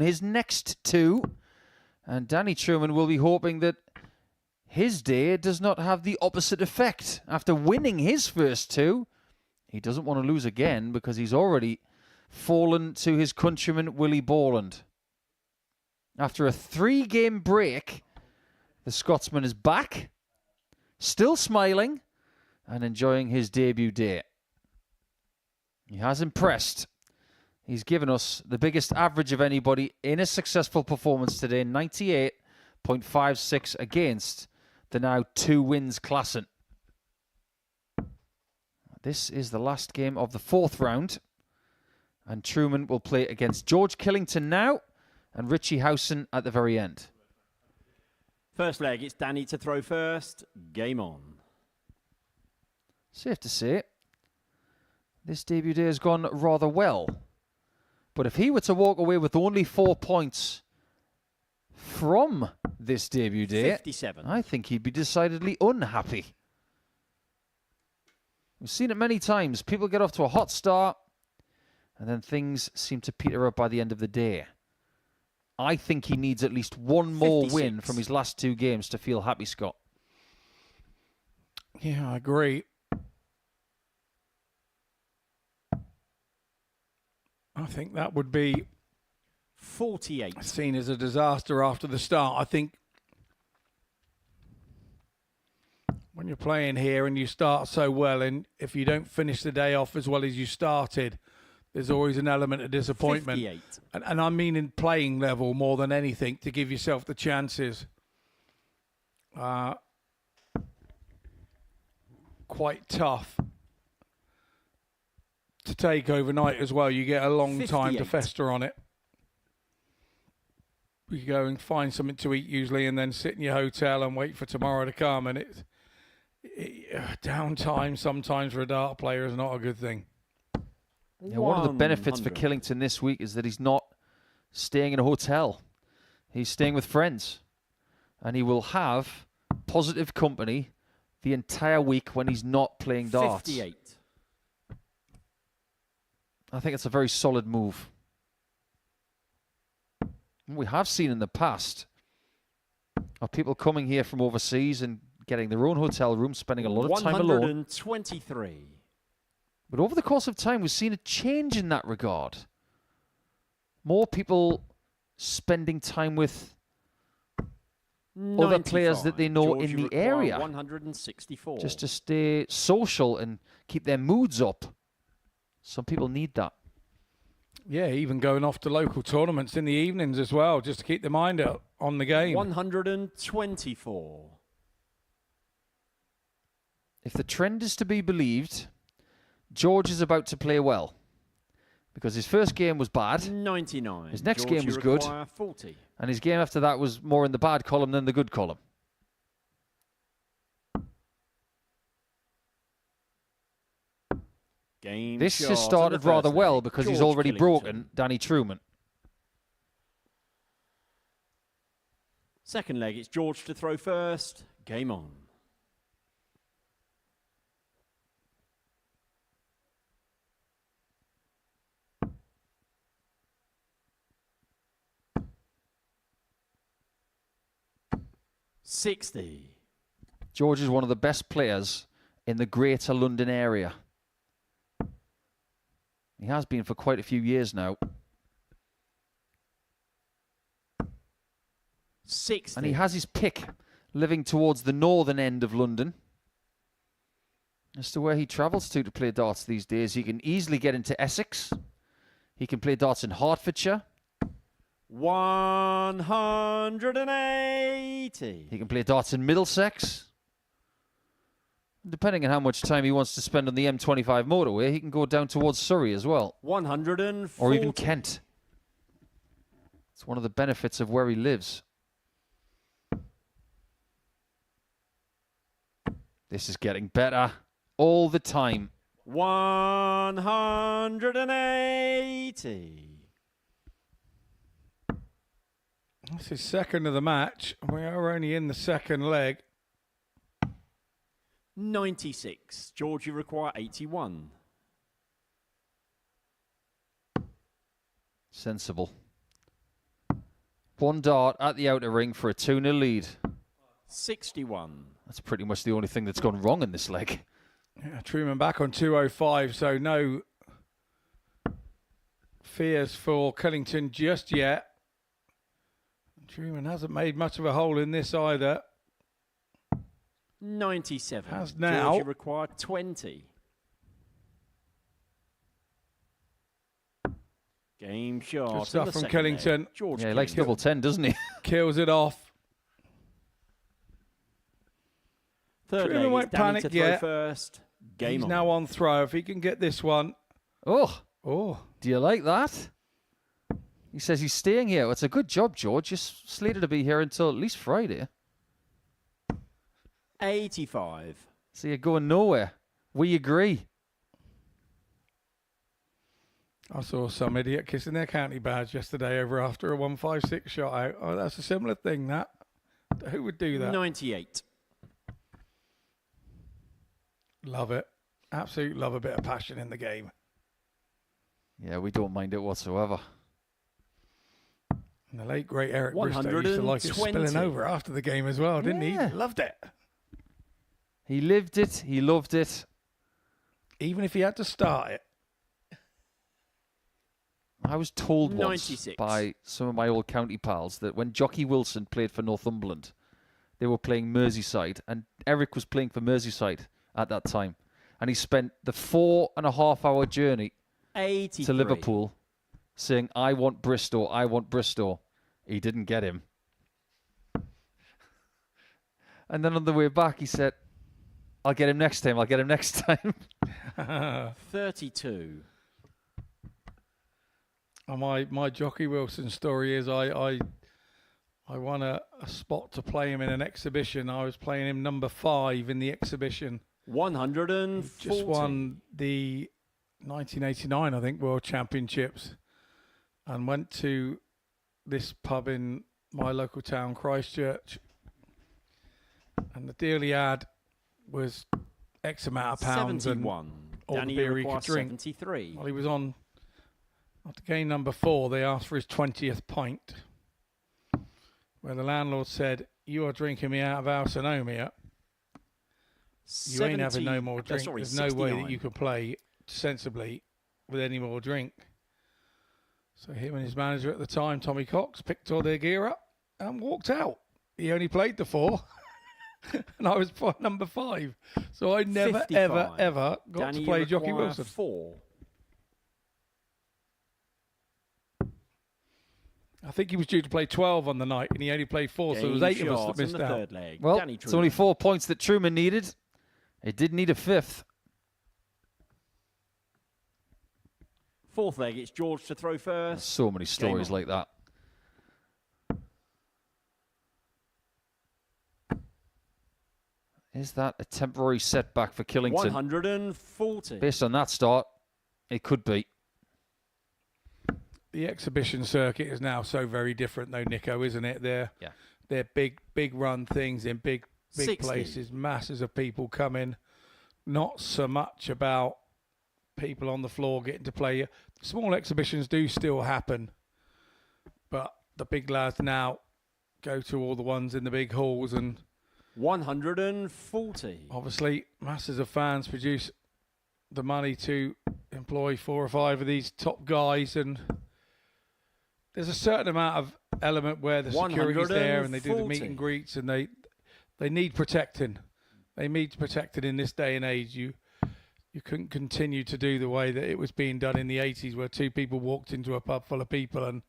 his next two. And Danny Truman will be hoping that his day does not have the opposite effect. After winning his first two, he doesn't want to lose again because he's already fallen to his countryman Willie Borland. After a 3-game break, the Scotsman is back, still smiling and enjoying his debut day. He has impressed. He's given us the biggest average of anybody in a successful performance today, 98.56 against the now 2 wins Klassen. This is the last game of the 4th round. And Truman will play against George Killington now and Richie Howson at the very end. First leg, it's Danny to throw first. Game on. Safe to say, this debut day has gone rather well. But if he were to walk away with only 4 points from this debut day, 57. I think he'd be decidedly unhappy. We've seen it many times. People get off to a hot start, and then things seem to peter up by the end of the day. I think he needs at least one more 56. win from his last 2 games to feel happy, Scott. Yeah, I agree. I think that would be 48. seen as a disaster after the start. I think when you're playing here and you start so well, and if you don't finish the day off as well as you started, there's always an element of disappointment. 58. And I mean in playing level more than anything, to give yourself the chances. Quite tough to take overnight as well. You get a long time to 58. fester on it. You go and find something to eat usually and then sit in your hotel and wait for tomorrow to come. And downtime sometimes for a dart player is not a good thing. Yeah, one of the benefits for 100. Killington this week is that he's not staying in a hotel. He's staying with friends. And he will have positive company the entire week when he's not playing darts. 58. I think it's a very solid move. We have seen in the past of people coming here from overseas and getting their own hotel room, spending a lot of time alone. 123. But over the course of time, we've seen a change in that regard. More people spending time with other players that they know in the area. 164. Just to stay social and keep their moods up. Some people need that. Yeah, even going off to local tournaments in the evenings as well, just to keep their mind up on the game. 124. If the trend is to be believed, George is about to play well. Because his first game was bad. 99. His next George, game was you good. require 40. And his game after that was more in the bad column than the good column. Game This shot has on started the rather first well leg. because he's George already Killington. broken Danny Truman. Second leg, it's George to throw first. Game on. $60. George is one of the best players in the Greater London area. He has been for quite a few years now. 60. And he has his pick living towards the northern end of London. As to where he travels to play darts these days, he can easily get into Essex. He can play darts in Hertfordshire. 180. He can play darts in Middlesex. Depending on how much time he wants to spend on the M25 motorway, he can go down towards Surrey as well. 140. Or even Kent. It's one of the benefits of where he lives. This is getting better all the time. 180. That's his second of the match. We are only in the second leg. 96. George, you require 81. Sensible. One dart at the outer ring for a 2-0 lead. 61. That's pretty much the only thing that's gone wrong in this leg. Yeah, Truman back on 205, so no fears for Killington just yet. Truman hasn't made much of a hole in this either. 97. Has now. Georgia required 20. Game shot. Good in stuff the from second leg. Killington. George Yeah, he likes Killington. double 10, doesn't he? Kills it off. Third Truman leg, won't it's Danny panic to throw yet. first. Game He's on. now on throw. If he can get this one. Oh, Oh, do you like that? He says he's staying here. Well, it's a good job, George. You're slated to be here until at least Friday. 85. So you're going nowhere. We agree. I saw some idiot kissing their county badge yesterday over after a 156 shot out. Oh, that's a similar thing, that. Who would do that? 98. Love it. Absolutely love a bit of passion in the game. Yeah, we don't mind it whatsoever. And the late, great Eric Bristow used to like it spilling 120. over after the game as well, didn't Yeah. he? Loved it. He lived it. He loved it. Even if he had to start it. I was told once 96. by some of my old county pals that when Jockey Wilson played for Northumberland, they were playing Merseyside, and Eric was playing for Merseyside at that time. And he spent the 4.5-hour journey 83. to Liverpool saying, I want Bristow, I want Bristow. He didn't get him. And then on the way back, he said, I'll get him next time, I'll get him next time. 32. And my Jockey Wilson story is I won a spot to play him in an exhibition. I was playing him number 5 in the exhibition. 140. Just won the 1989, I think, World Championships, and went to this pub in my local town, Christchurch. And the deal he had was X amount of pounds 71. and all Danny the beer he could requires drink. 73. While he was on, after game number 4, they asked for his 20th pint, where the landlord said, "You are drinking me out of house and home here. You ain't having no more drink. Sorry, There's no way 69. that you can play sensibly with any more drink." So him and his manager at the time, Tommy Cox, picked all their gear up and walked out. He only played the 4, and I was number 5. So I never, 55. ever got Danny, to play you Jockey require Wilson. 4. I think he was due to play 12 on the night, and he only played 4, so there was Game 8 of us shot that in missed the out. third leg. Well, Danny it's only Truman. 4 points that Truman needed. It did need a 5th. Fourth leg, it's George to throw There's first. so many stories on. like that. Is that a temporary setback for Killington? 140. Based on that start, it could be. The exhibition circuit is now so very different, though, Nico, isn't it? They're big run things in big 60. places. Masses of people come in. Not so much about people on the floor getting to play. Small exhibitions do still happen, but the big lads now go to all the ones in the big halls, and 140. obviously masses of fans produce the money to employ 4 or 5 of these top guys, and there's a certain amount of element where the security's there and they do the meet 140. and greets, and they need protecting. They need protecting in this day and age. You couldn't continue to do the way that it was being done in the 80s, where 2 people walked into a pub full of people and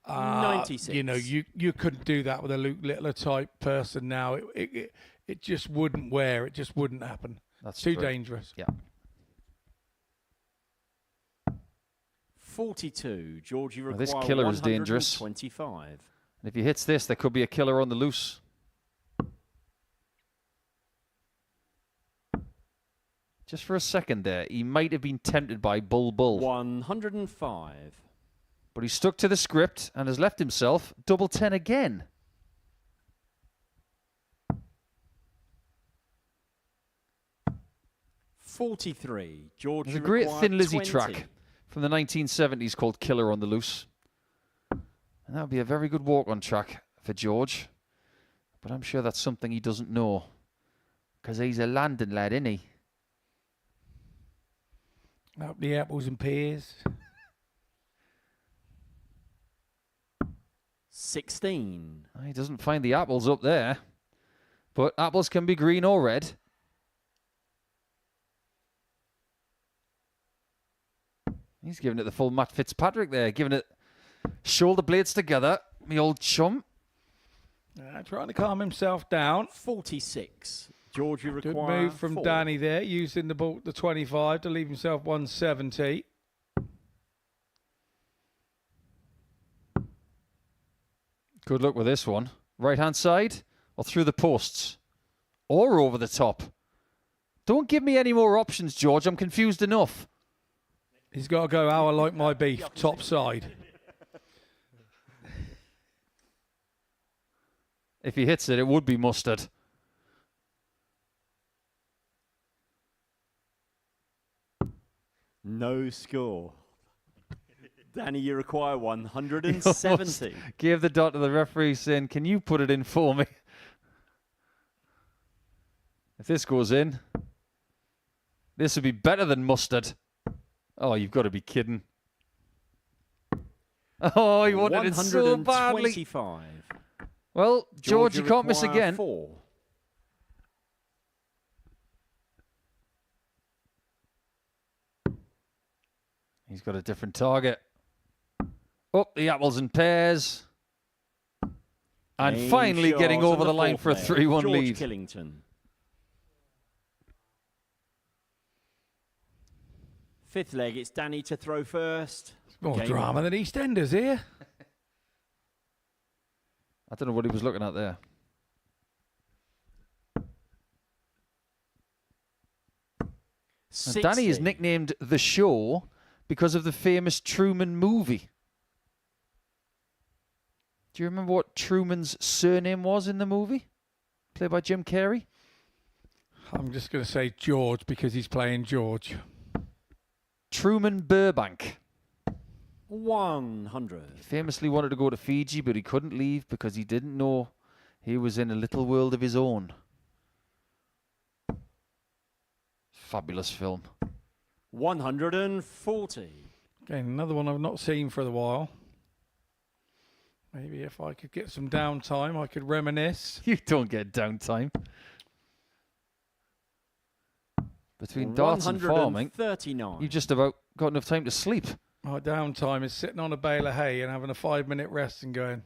96. you couldn't do that with a Luke Littler type person now. It just wouldn't wear. It just wouldn't happen. That's Too true. dangerous. Yeah. 42. George, you Well, require this killer is dangerous. 125. And if he hits this, there could be a killer on the loose. Just for a second there, he might have been tempted by Bull Bull. 105. But he stuck to the script and has left himself double 10 again. $43. George, There's a you great require Thin Lizzy 20. track from the 1970s called Killer on the Loose. And that would be a very good walk-on track for George. But I'm sure that's something he doesn't know. Because he's a London lad, isn't he? Up the apples and pears. 16. He doesn't find the apples up there. But apples can be green or red. He's giving it the full Matt Fitzpatrick there. Giving it shoulder blades together. Me old chum. Trying to calm himself down. 46. George, you Good require move from 4. Danny there, using the 25 to leave himself 170. Good luck with this one. Right-hand side or through the posts or over the top. Don't give me any more options, George. I'm confused enough. He's got to go how I like my beef, top side. If he hits it, it would be mustard. No score. Danny, you require 170. Gave the dot to the referee saying, can you put it in for me? If this goes in, this would be better than mustard. Oh, you've got to be kidding. Oh, he wanted it so badly. 125. Well, George, you can't miss require again. 4. He's got a different target. Up the apples and pears. And Game finally shot getting on over the line for a fourth leg. 3-1 George lead. Killington. Fifth leg, it's Danny to throw first. More Game drama on. than EastEnders here. I don't know what he was looking at there. And Danny is 60. nicknamed The Show because of the famous Truman movie. Do you remember what Truman's surname was in the movie? Played by Jim Carrey? I'm just going to say George because he's playing George. Truman Burbank. 100. He famously wanted to go to Fiji, but he couldn't leave because he didn't know he was in a little world of his own. Fabulous film. 140. Again, another one I've not seen for a while. Maybe if I could get some downtime, I could reminisce. You don't get downtime. Between darts and farming, 139. you just about got enough time to sleep. My downtime is sitting on a bale of hay and having a 5-minute rest and going,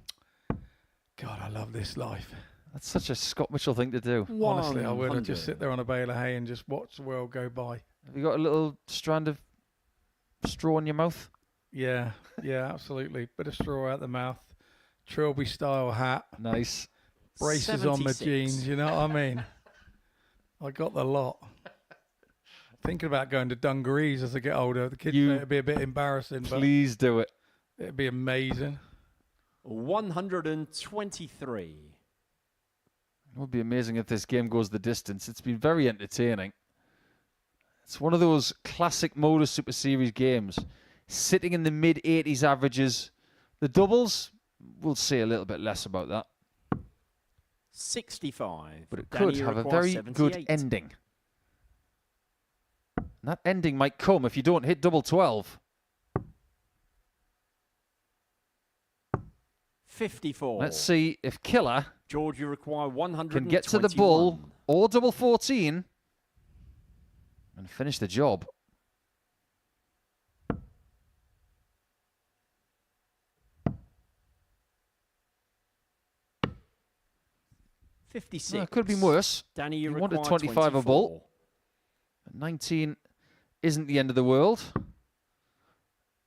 God, I love this life. That's such a Scott Mitchell thing to do. Honestly, I would. I'd 100. just sit there on a bale of hay and just watch the world go by. Have you got a little strand of straw in your mouth? Yeah, absolutely. Bit of straw out the mouth. Trilby style hat. Nice. Braces on my 76. jeans, you know what I mean? I got the lot. Thinking about going to dungarees as I get older. The kids say it'd be a bit embarrassing, Please do it. but it'd be amazing. 123. It would be amazing if this game goes the distance. It's been very entertaining. It's one of those classic Modus Super Series games, sitting in the mid-80s averages. The doubles, we'll say a little bit less about that. 65. But it Danny, could you have a require very 78. good ending. And that ending might come if you don't hit double 12. 54. Let's see if Killer George, you require 121. can get to the bull or double 14 and finish the job. No, 56. it could have been worse. Danny, you He require wanted 25 a bull. 19 isn't the end of the world.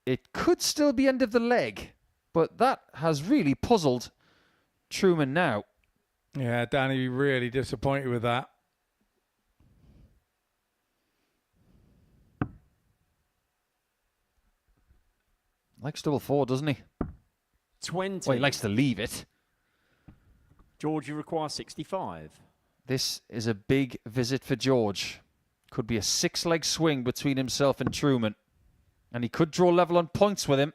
It could still be end of the leg, but that has really puzzled Truman now. Yeah, Danny, really disappointed with that. Likes double 4, doesn't he? 20. Well, he likes to leave it. George, you require 65. This is a big visit for George. Could be a 6-leg swing between himself and Truman. And he could draw level on points with him.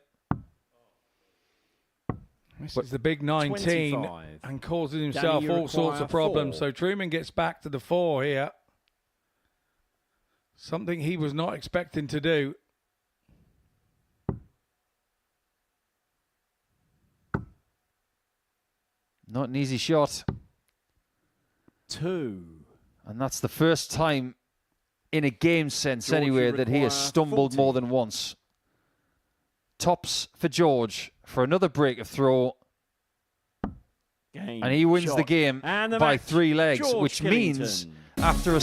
This is the big 19 25. and causes himself you all sorts of require problems. 4. So Truman gets back to the 4 here. Something he was not expecting to do. Not an easy shot. 2. And that's the first time in a game sense George, anyway you that he has require stumbled 40. more than once. Tops for George for another break of throw. Game And he wins the shot. game And the by match, 3 legs, George which means Killington. after a